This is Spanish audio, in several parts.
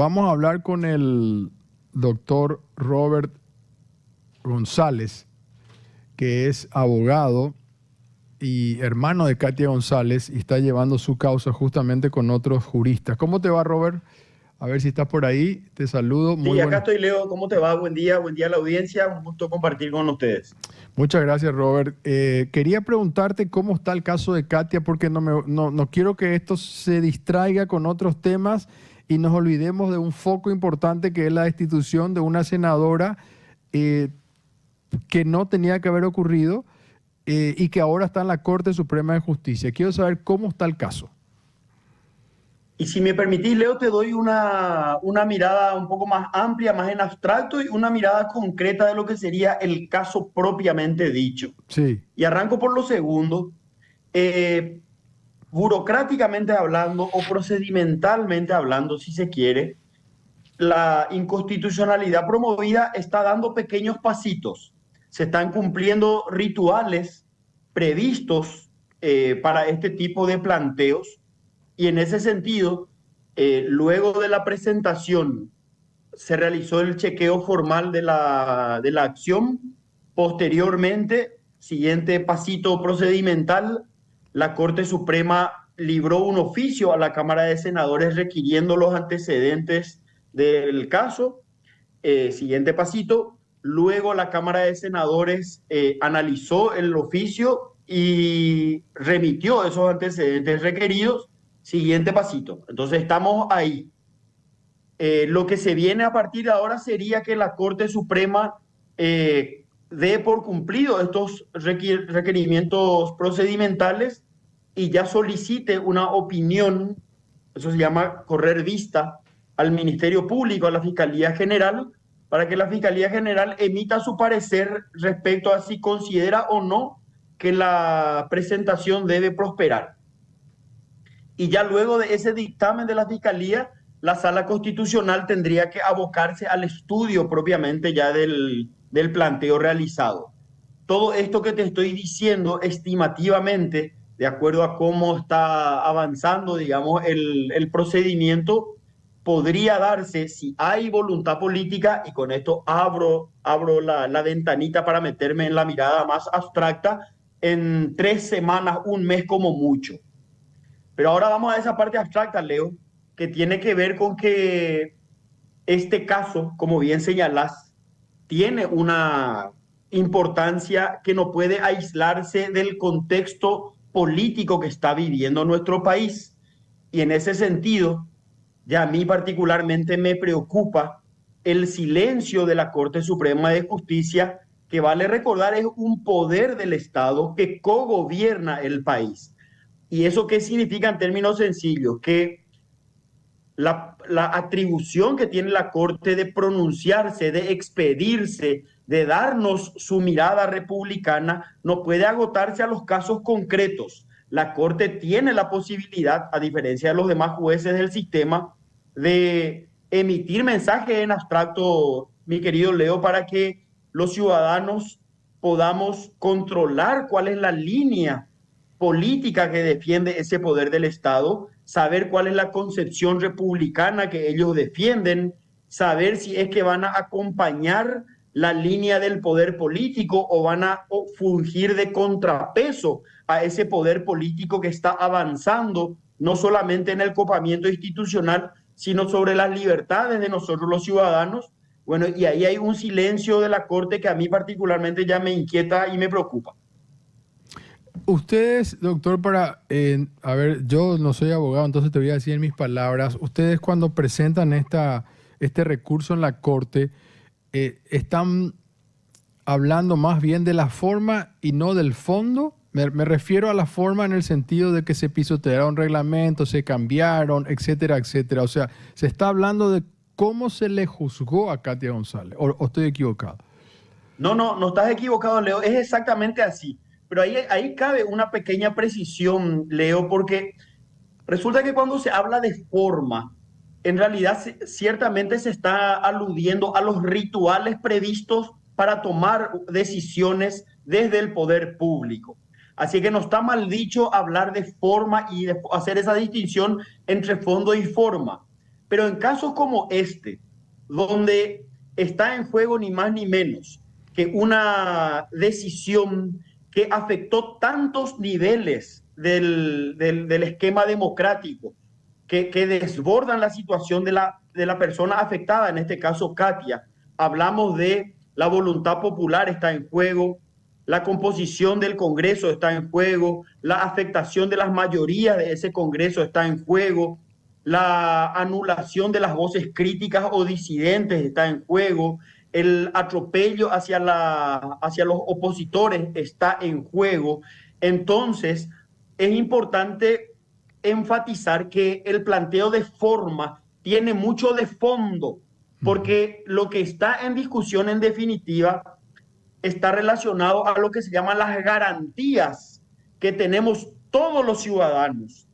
vamos a hablar con el doctor Robert González, que es abogado y hermano de Katia González y está llevando su causa justamente con otros juristas. ¿Cómo te va, Robert? A ver si estás por ahí. Te saludo. Muy Sí, acá buenas. estoy, Leo. ¿Cómo te va? Buen día a la audiencia. Un gusto compartir con ustedes. Muchas gracias, Robert. Quería preguntarte cómo está el caso de Katia, porque no quiero que esto se distraiga con otros temas y nos olvidemos de un foco importante que es la destitución de una senadora eh, que no tenía que haber ocurrido y que ahora está en la Corte Suprema de Justicia. Quiero saber cómo está el caso. Y si me permitís, Leo, te doy una mirada un poco más amplia, más en abstracto y una mirada concreta de lo que sería el caso propiamente dicho. Sí, Y arranco por lo segundo. Eh, Burocráticamente hablando o procedimentalmente hablando, si se quiere, la inconstitucionalidad promovida está dando pequeños pasitos. Se están cumpliendo rituales previstos para este tipo de planteos y en ese sentido, luego de la presentación se realizó el chequeo formal de la acción. Posteriormente, siguiente pasito procedimental, la Corte Suprema libró un oficio a la Cámara de Senadores requiriendo los antecedentes del caso. Siguiente pasito, luego la Cámara de Senadores analizó el oficio y remitió esos antecedentes requeridos. Siguiente pasito. Entonces estamos ahí. Lo que se viene a partir de ahora sería que la Corte Suprema dé por cumplido estos requerimientos procedimentales y ya solicite una opinión, eso se llama correr vista, al Ministerio Público, a la Fiscalía General, para que la Fiscalía General emita su parecer respecto a si considera o no que la presentación debe prosperar. Y ya luego de ese dictamen de la Fiscalía, la Sala Constitucional tendría que abocarse al estudio propiamente ya del planteo realizado. Todo esto que te estoy diciendo estimativamente, de acuerdo a cómo está avanzando, digamos, el procedimiento, podría darse si hay voluntad política, y con esto abro la ventanita para meterme en la mirada más abstracta, en 3 semanas, un mes como mucho. Pero ahora vamos a esa parte abstracta, Leo, que tiene que ver con que este caso, como bien señalás, tiene una importancia que no puede aislarse del contexto político que está viviendo nuestro país. Y en ese sentido, ya a mí particularmente me preocupa el silencio de la Corte Suprema de Justicia, que vale recordar es un poder del Estado que cogobierna el país. ¿Y eso qué significa en términos sencillos? Que la atribución que tiene la Corte de pronunciarse, de expedirse, de darnos su mirada republicana, no puede agotarse a los casos concretos. La Corte tiene la posibilidad, a diferencia de los demás jueces del sistema, de emitir mensajes en abstracto, mi querido Leo, para que los ciudadanos podamos controlar cuál es la línea política que defiende ese poder del Estado, saber cuál es la concepción republicana que ellos defienden, saber si es que van a acompañar la línea del poder político o van a fungir de contrapeso a ese poder político que está avanzando, no solamente en el copamiento institucional, sino sobre las libertades de nosotros los ciudadanos. Bueno, y ahí hay un silencio de la Corte que a mí particularmente ya me inquieta y me preocupa. Ustedes, doctor, a ver, yo no soy abogado, entonces te voy a decir en mis palabras, ustedes cuando presentan este recurso en la Corte, están hablando más bien de la forma y no del fondo. Me refiero a la forma en el sentido de que se pisotearon reglamentos, se cambiaron, etcétera, etcétera. O sea, se está hablando de cómo se le juzgó a Katia González, o estoy equivocado. No estás equivocado, Leo, es exactamente así. Pero ahí cabe una pequeña precisión, Leo, porque resulta que cuando se habla de forma, en realidad ciertamente se está aludiendo a los rituales previstos para tomar decisiones desde el poder público. Así que no está mal dicho hablar de forma y de hacer esa distinción entre fondo y forma. Pero en casos como este, donde está en juego ni más ni menos que una decisión que afectó tantos niveles del esquema democrático, que desbordan la situación de la persona afectada, en este caso Katia. Hablamos de la voluntad popular está en juego, la composición del Congreso está en juego, la afectación de las mayorías de ese Congreso está en juego, la anulación de las voces críticas o disidentes está en juego, el atropello hacia los opositores está en juego. Entonces, es importante enfatizar que el planteo de forma tiene mucho de fondo, porque lo que está en discusión en definitiva está relacionado a lo que se llaman las garantías que tenemos todos los ciudadanos,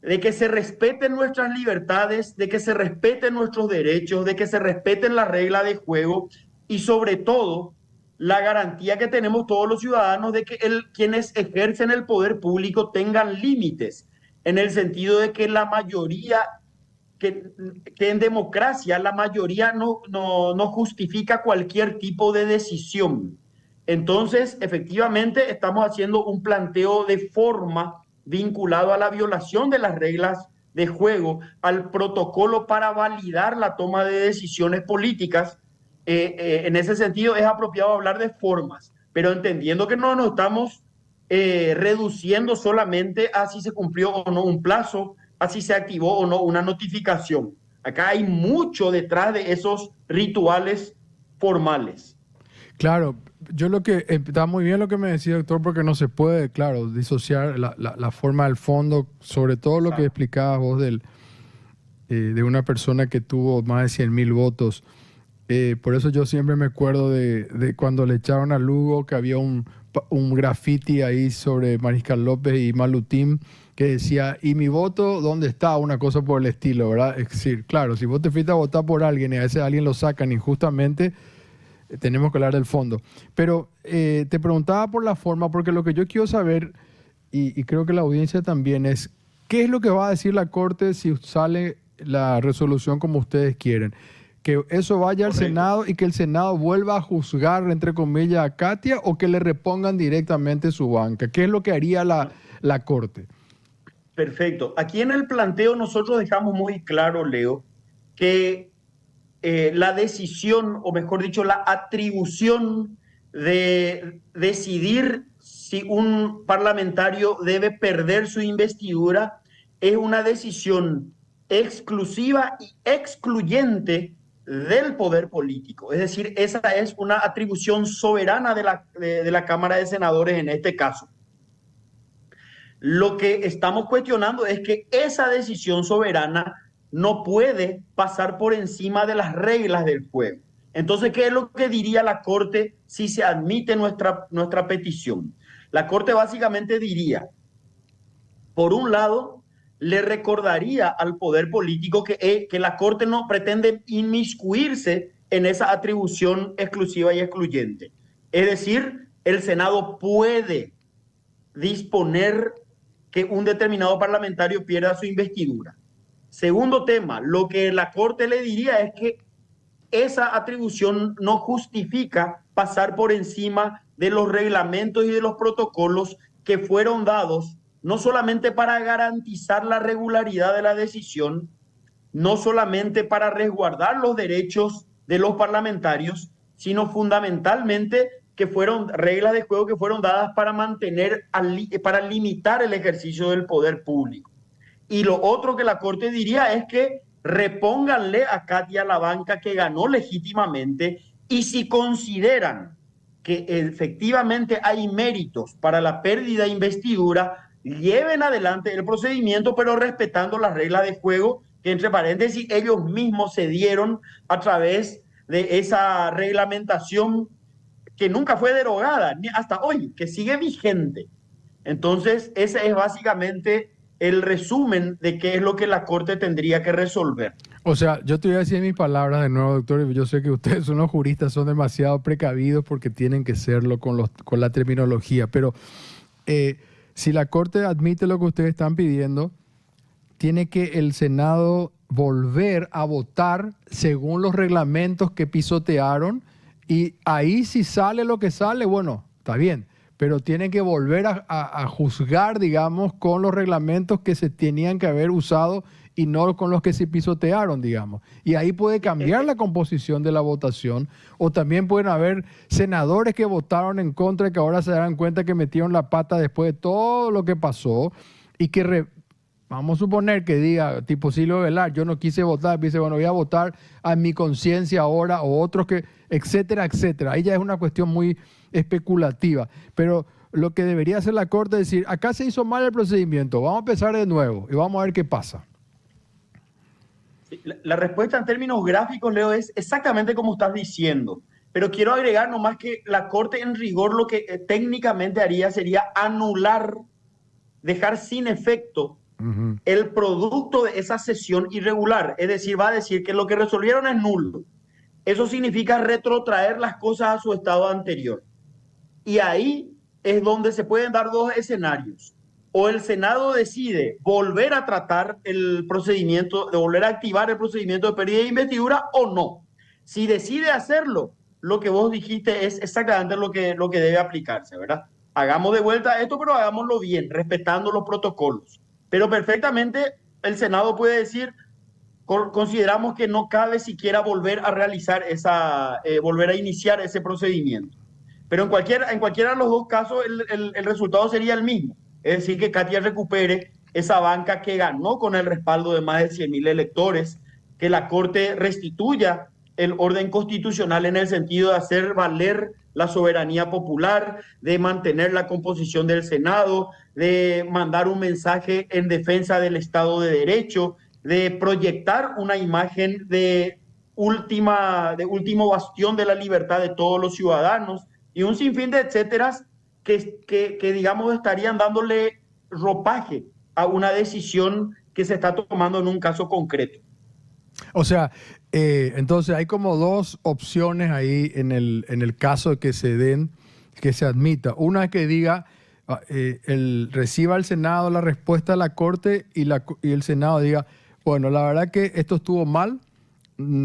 de que se respeten nuestras libertades, de que se respeten nuestros derechos, de que se respeten las reglas de juego y sobre todo la garantía que tenemos todos los ciudadanos de que quienes ejercen el poder público tengan límites, en el sentido de que la mayoría, que en democracia la mayoría no justifica cualquier tipo de decisión. Entonces, efectivamente, estamos haciendo un planteo de forma vinculado a la violación de las reglas de juego, al protocolo para validar la toma de decisiones políticas. En ese sentido, es apropiado hablar de formas, pero entendiendo que no nos estamos reduciendo solamente a si se cumplió o no un plazo, a si se activó o no una notificación. Acá hay mucho detrás de esos rituales formales. Claro, yo lo que está muy bien lo que me decía, doctor, porque no se puede, claro, disociar la forma del fondo, sobre todo lo que explicabas vos de una persona que tuvo más de 100,000 votos. Por eso yo siempre me acuerdo de cuando le echaron a Lugo, que había un graffiti ahí sobre Mariscal López y Malutín, que decía, ¿y mi voto dónde está? Una cosa por el estilo, ¿verdad? Es decir, claro, si vos te fuiste a votar por alguien y a ese alguien lo sacan injustamente, tenemos que hablar del fondo. Pero te preguntaba por la forma, porque lo que yo quiero saber, y creo que la audiencia también, es ¿qué es lo que va a decir la Corte si sale la resolución como ustedes quieren? ¿Que eso vaya al Senado y que el Senado vuelva a juzgar, entre comillas, a Katia, o que le repongan directamente su banca? ¿Qué es lo que haría la Corte? Perfecto. Aquí en el planteo nosotros dejamos muy claro, Leo, que la decisión, o mejor dicho, la atribución de decidir si un parlamentario debe perder su investidura es una decisión exclusiva y excluyente del poder político. Es decir, esa es una atribución soberana de la Cámara de Senadores en este caso. Lo que estamos cuestionando es que esa decisión soberana no puede pasar por encima de las reglas del juego. Entonces, ¿qué es lo que diría la Corte si se admite nuestra petición? La Corte básicamente diría, por un lado, le recordaría al poder político que la Corte no pretende inmiscuirse en esa atribución exclusiva y excluyente. Es decir, el Senado puede disponer que un determinado parlamentario pierda su investidura. Segundo tema, lo que la Corte le diría es que esa atribución no justifica pasar por encima de los reglamentos y de los protocolos que fueron dados, no solamente para garantizar la regularidad de la decisión, no solamente para resguardar los derechos de los parlamentarios, sino fundamentalmente que fueron reglas de juego que fueron dadas para para limitar el ejercicio del poder público. Y lo otro que la Corte diría es que repónganle a Katia la banca que ganó legítimamente, y si consideran que efectivamente hay méritos para la pérdida de investidura, lleven adelante el procedimiento, pero respetando las reglas de juego que, entre paréntesis, ellos mismos se dieron a través de esa reglamentación que nunca fue derogada, ni hasta hoy, que sigue vigente. Entonces, ese es básicamente el resumen de qué es lo que la Corte tendría que resolver. O sea, yo te voy a decir mis palabras de nuevo, doctor, y yo sé que ustedes son los juristas, son demasiado precavidos porque tienen que serlo con la terminología, pero si la Corte admite lo que ustedes están pidiendo, tiene que el Senado volver a votar según los reglamentos que pisotearon, y ahí si sale lo que sale, bueno, está bien, pero tienen que volver a juzgar, digamos, con los reglamentos que se tenían que haber usado y no con los que se pisotearon, digamos. Y ahí puede cambiar la composición de la votación, o también pueden haber senadores que votaron en contra y que ahora se dan cuenta que metieron la pata después de todo lo que pasó, y que vamos a suponer que diga, tipo Silvio Velar, yo no quise votar, dice, bueno, voy a votar a mi conciencia ahora, o otros que, etcétera, etcétera. Ahí ya es una cuestión muy especulativa. Pero lo que debería hacer la Corte es decir, acá se hizo mal el procedimiento, vamos a empezar de nuevo y vamos a ver qué pasa. La respuesta en términos gráficos, Leo, es exactamente como estás diciendo. Pero quiero agregar nomás que la Corte en rigor lo que técnicamente haría sería anular, dejar sin efecto el producto de esa sesión irregular. Es decir, va a decir que lo que resolvieron es nulo. Eso significa retrotraer las cosas a su estado anterior. Y ahí es donde se pueden dar dos escenarios. O el Senado decide volver a tratar el procedimiento, de volver a activar el procedimiento de pérdida de investidura, o no. Si decide hacerlo, lo que vos dijiste es exactamente lo que debe aplicarse, ¿verdad? Hagamos de vuelta esto, pero hagámoslo bien, respetando los protocolos. Pero perfectamente el Senado puede decir, consideramos que no cabe siquiera volver a realizar volver a iniciar ese procedimiento. Pero en cualquiera de los dos casos el resultado sería el mismo. Es decir, que Katia recupere esa banca que ganó con el respaldo de más de 100.000 electores, que la Corte restituya el orden constitucional en el sentido de hacer valer la soberanía popular, de mantener la composición del Senado, de mandar un mensaje en defensa del Estado de Derecho, de proyectar una imagen de último bastión de la libertad de todos los ciudadanos, y un sinfín de etcéteras que digamos estarían dándole ropaje a una decisión que se está tomando en un caso concreto. O sea, entonces hay como dos opciones ahí en el caso de que se den, que se admita. Una es que diga, reciba el Senado la respuesta de la Corte, y el Senado diga, bueno, la verdad que esto estuvo mal,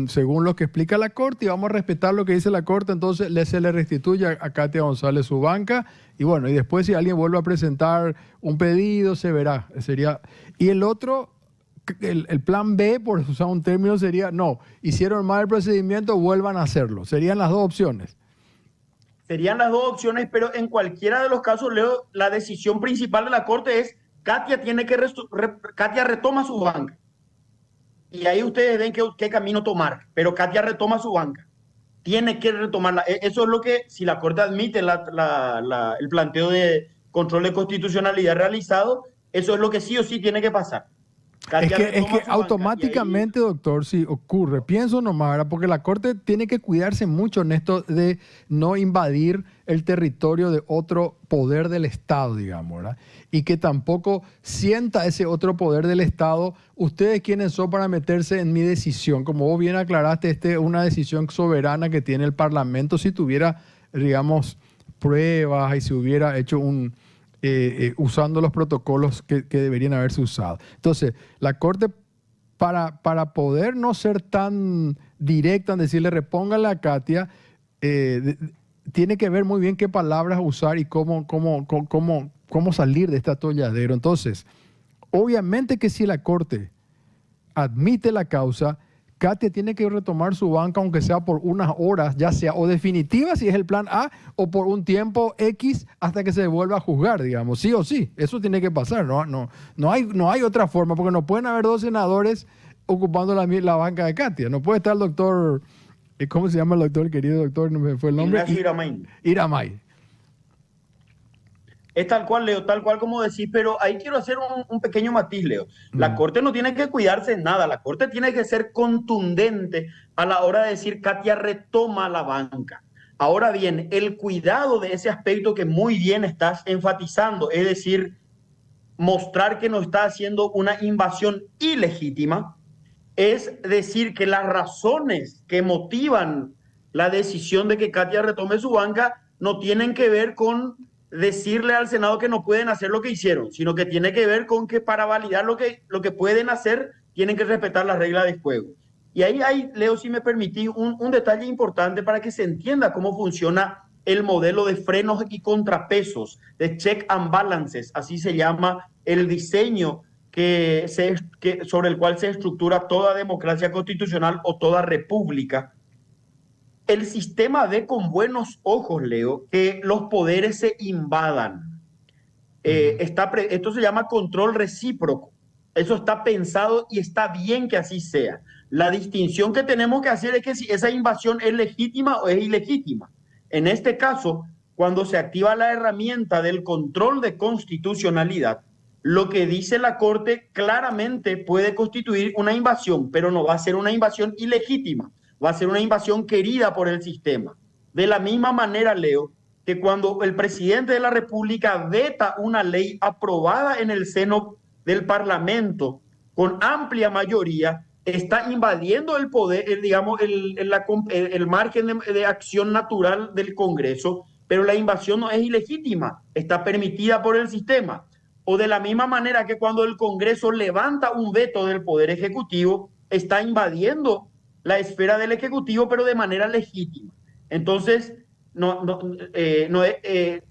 según lo que explica la Corte, y vamos a respetar lo que dice la Corte, entonces se le restituye a Katia González su banca, y bueno, y después si alguien vuelve a presentar un pedido, se verá. Y el otro, el plan B, por usar un término, sería, no, hicieron mal el procedimiento, vuelvan a hacerlo. Serían las dos opciones. Serían las dos opciones, pero en cualquiera de los casos, Leo, la decisión principal de la Corte es, Katia retoma su banca. Y ahí ustedes ven qué camino tomar, pero Katia retoma su banca. Tiene que retomarla. Eso es lo que, si la Corte admite el planteo de control de constitucionalidad realizado, eso es lo que sí o sí tiene que pasar. Es que automáticamente, doctor, si ocurre, pienso nomás, ¿verdad? Porque la Corte tiene que cuidarse mucho en esto de no invadir el territorio de otro poder del Estado, digamos, ¿verdad? Y que tampoco sienta ese otro poder del Estado, ustedes quiénes son para meterse en mi decisión. Como vos bien aclaraste, es una decisión soberana que tiene el Parlamento. Si tuviera, digamos, pruebas y si hubiera hecho usando los protocolos que deberían haberse usado. Entonces, la Corte, para poder no ser tan directa en decirle repóngale a Katia, tiene que ver muy bien qué palabras usar y cómo salir de este atolladero. Entonces, obviamente que si la Corte admite la causa, Katia tiene que retomar su banca, aunque sea por unas horas, ya sea o definitiva, si es el plan A, o por un tiempo X hasta que se vuelva a juzgar, digamos, sí o sí. Eso tiene que pasar, no hay otra forma, porque no pueden haber dos senadores ocupando la banca de Katia. No puede estar el doctor, ¿cómo se llama el doctor, querido doctor? No me fue el nombre. Iramay. Es tal cual, Leo, tal cual como decís, pero ahí quiero hacer un pequeño matiz, Leo. La Corte no tiene que cuidarse en nada, la Corte tiene que ser contundente a la hora de decir Katia retoma la banca. Ahora bien, el cuidado de ese aspecto que muy bien estás enfatizando, es decir, mostrar que no está haciendo una invasión ilegítima, es decir que las razones que motivan la decisión de que Katia retome su banca no tienen que ver con decirle al Senado que no pueden hacer lo que hicieron, sino que tiene que ver con que para validar lo que pueden hacer, tienen que respetar las reglas de juego. Y ahí hay, Leo, si me permitís, un detalle importante para que se entienda cómo funciona el modelo de frenos y contrapesos, de check and balances, así se llama el diseño sobre el cual se estructura toda democracia constitucional o toda república. El sistema ve con buenos ojos, Leo, que los poderes se invadan. Esto se llama control recíproco. Eso está pensado y está bien que así sea. La distinción que tenemos que hacer es que si esa invasión es legítima o es ilegítima. En este caso, cuando se activa la herramienta del control de constitucionalidad, lo que dice la Corte claramente puede constituir una invasión, pero no va a ser una invasión ilegítima, va a ser una invasión querida por el sistema. De la misma manera, Leo, que cuando el presidente de la República veta una ley aprobada en el seno del Parlamento con amplia mayoría, está invadiendo el poder, digamos, el margen de acción natural del Congreso, pero la invasión no es ilegítima, está permitida por el sistema. O de la misma manera que cuando el Congreso levanta un veto del Poder Ejecutivo, está invadiendo la esfera del Ejecutivo, pero de manera legítima. Entonces,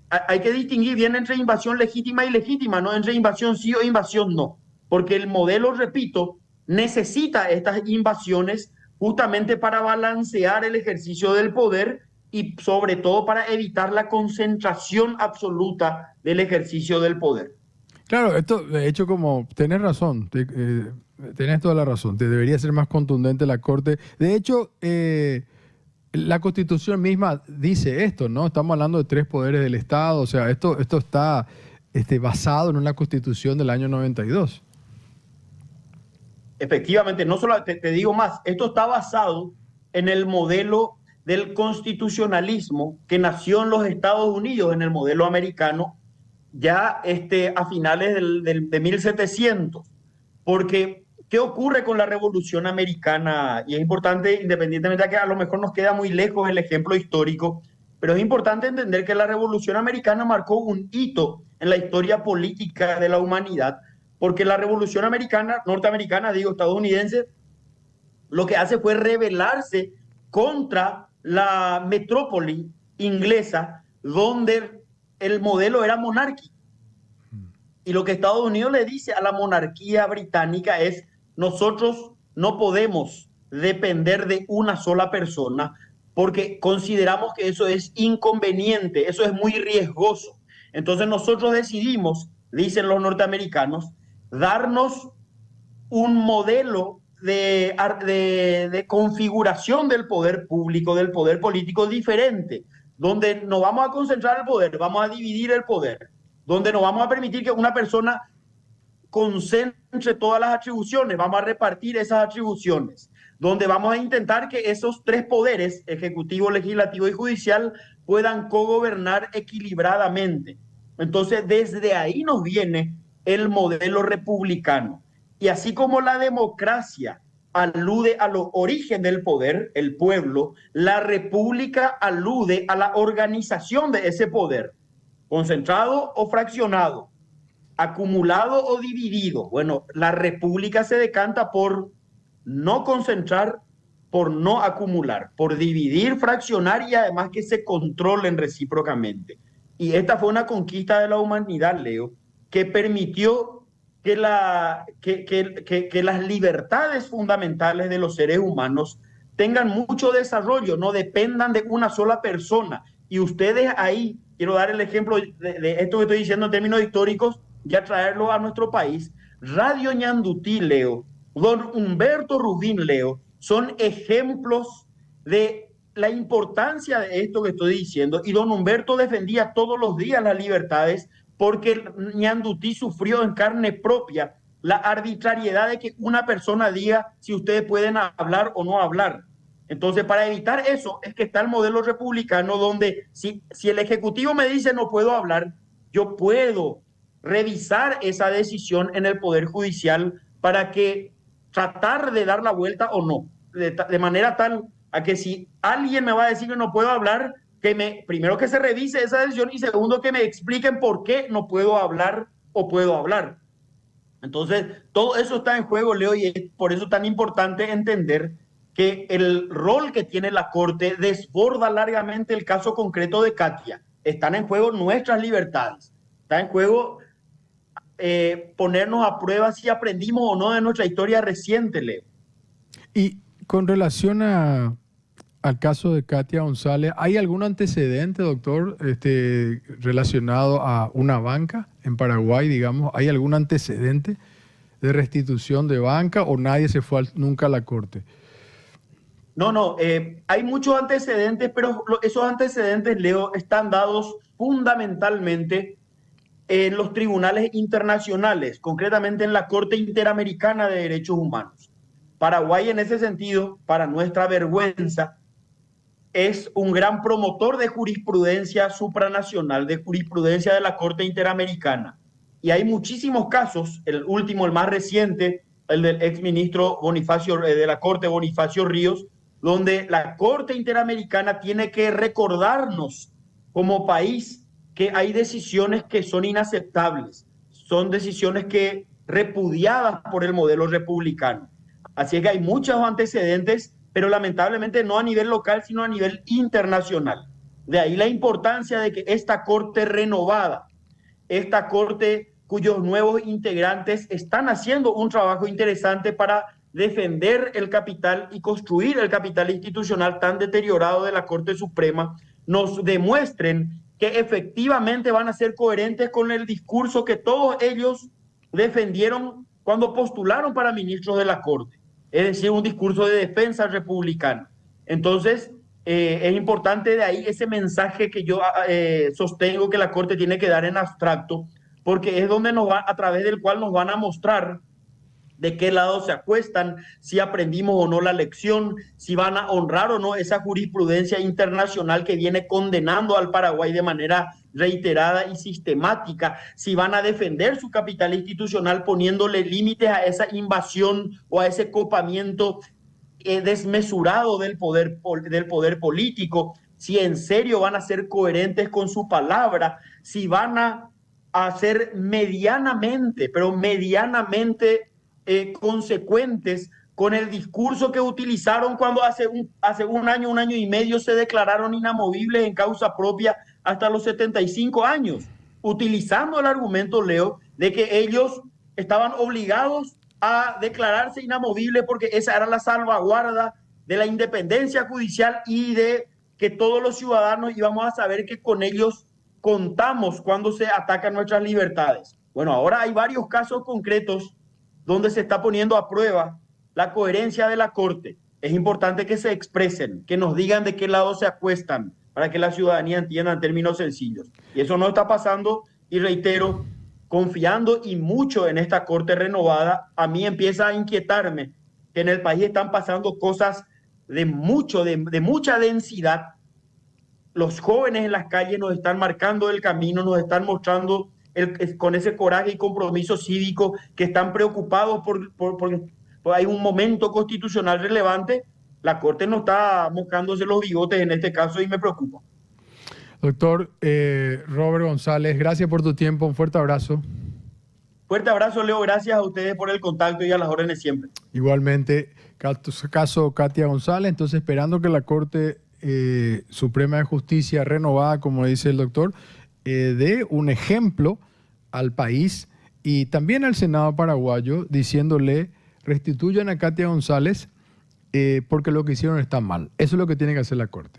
hay que distinguir bien entre invasión legítima y ilegítima, no entre invasión sí o invasión no, porque el modelo, repito, necesita estas invasiones justamente para balancear el ejercicio del poder y sobre todo para evitar la concentración absoluta del ejercicio del poder. Claro, esto de hecho como tenés razón, tenés toda la razón, te debería ser más contundente la Corte. De hecho, la Constitución misma dice esto, ¿no? Estamos hablando de 3 poderes del Estado, o sea, esto está basado en una Constitución del año 92. Efectivamente, no solo te digo más, esto está basado en el modelo del constitucionalismo que nació en los Estados Unidos, en el modelo americano, ya a finales de 1700. Porque, ¿qué ocurre con la Revolución Americana? Y es importante, independientemente de que a lo mejor nos queda muy lejos el ejemplo histórico, pero es importante entender que la Revolución Americana marcó un hito en la historia política de la humanidad, porque la Revolución norteamericana, estadounidense, lo que hace fue rebelarse contra la metrópoli inglesa, donde el modelo era monárquico. Y lo que Estados Unidos le dice a la monarquía británica es: nosotros no podemos depender de una sola persona porque consideramos que eso es inconveniente, eso es muy riesgoso. Entonces nosotros decidimos, dicen los norteamericanos, darnos un modelo de configuración del poder público, del poder político diferente, donde no vamos a concentrar el poder, vamos a dividir el poder, donde no vamos a permitir que una persona concentre todas las atribuciones, vamos a repartir esas atribuciones, donde vamos a intentar que esos 3 poderes, ejecutivo, legislativo y judicial, puedan cogobernar equilibradamente. Entonces, desde ahí nos viene el modelo republicano. Y así como la democracia alude a los orígenes del poder, el pueblo, la república alude a la organización de ese poder, concentrado o fraccionado, acumulado o dividido. Bueno, la república se decanta por no concentrar, por no acumular, por dividir, fraccionar y además que se controlen recíprocamente. Y esta fue una conquista de la humanidad, Leo, que permitió que las libertades fundamentales de los seres humanos tengan mucho desarrollo, no dependan de una sola persona. Y ustedes ahí, quiero dar el ejemplo de esto que estoy diciendo en términos históricos, ya traerlo a nuestro país. Radio Ñandutí, Leo, don Humberto Rubín, Leo, son ejemplos de la importancia de esto que estoy diciendo. Y don Humberto defendía todos los días las libertades, porque Ñandutí sufrió en carne propia la arbitrariedad de que una persona diga si ustedes pueden hablar o no hablar. Entonces, para evitar eso es que está el modelo republicano, donde si el Ejecutivo me dice no puedo hablar, yo puedo revisar esa decisión en el Poder Judicial para que tratar de dar la vuelta o no, de manera tal a que si alguien me va a decir que no puedo hablar, primero que se revise esa decisión y segundo que me expliquen por qué no puedo hablar o puedo hablar. Entonces, todo eso está en juego, Leo, y es por eso tan importante entender que el rol que tiene la Corte desborda largamente el caso concreto de Katia. Están en juego nuestras libertades, está en juego ponernos a prueba si aprendimos o no de nuestra historia reciente, Leo. Y con relación al caso de Katia González, ¿hay algún antecedente, doctor, relacionado a una banca en Paraguay, digamos? ¿Hay algún antecedente de restitución de banca o nadie se fue nunca a la corte? No, hay muchos antecedentes, pero esos antecedentes, Leo, están dados fundamentalmente en los tribunales internacionales, concretamente en la Corte Interamericana de Derechos Humanos. Paraguay, en ese sentido, para nuestra vergüenza, es un gran promotor de jurisprudencia supranacional, de jurisprudencia de la Corte Interamericana. Y hay muchísimos casos, el último, el más reciente, el del exministro Bonifacio, de la Corte, Bonifacio Ríos, donde la Corte Interamericana tiene que recordarnos como país que hay decisiones que son inaceptables, son decisiones que repudiadas por el modelo republicano. Así es que hay muchos antecedentes, pero lamentablemente no a nivel local, sino a nivel internacional. De ahí la importancia de que esta Corte renovada, esta Corte cuyos nuevos integrantes están haciendo un trabajo interesante para defender el capital y construir el capital institucional tan deteriorado de la Corte Suprema, nos demuestren que efectivamente van a ser coherentes con el discurso que todos ellos defendieron cuando postularon para ministros de la Corte, es decir, un discurso de defensa republicana. Entonces, es importante de ahí ese mensaje que yo sostengo que la Corte tiene que dar en abstracto, porque es donde nos va, a través del cual nos van a mostrar de qué lado se acuestan, si aprendimos o no la lección, si van a honrar o no esa jurisprudencia internacional que viene condenando al Paraguay de manera reiterada y sistemática, si van a defender su capital institucional poniéndole límites a esa invasión o a ese copamiento desmesurado del poder político, si en serio van a ser coherentes con su palabra, si van a ser medianamente, pero medianamente consecuentes con el discurso que utilizaron cuando hace un año y medio se declararon inamovibles en causa propia hasta los 75 años, utilizando el argumento, Leo, de que ellos estaban obligados a declararse inamovibles porque esa era la salvaguarda de la independencia judicial y de que todos los ciudadanos íbamos a saber que con ellos contamos cuando se atacan nuestras libertades. Bueno, ahora hay varios casos concretos donde se está poniendo a prueba la coherencia de la Corte. Es importante que se expresen, que nos digan de qué lado se acuestan, para que la ciudadanía entienda en términos sencillos. Y eso no está pasando, y reitero, confiando y mucho en esta Corte renovada, a mí empieza a inquietarme que en el país están pasando cosas de mucha densidad. Los jóvenes en las calles nos están marcando el camino, nos están mostrando con ese coraje y compromiso cívico que están preocupados porque hay un momento constitucional relevante. La Corte no está moscándose los bigotes en este caso y me preocupa. Doctor Robert González, gracias por tu tiempo, un fuerte abrazo. Fuerte abrazo, Leo, gracias a ustedes por el contacto y a las órdenes siempre. Igualmente, caso Katia González, entonces esperando que la Corte Suprema de Justicia renovada, como dice el doctor, dé un ejemplo al país y también al Senado paraguayo, diciéndole restituyan a Katia González porque lo que hicieron está mal. Eso es lo que tiene que hacer la Corte.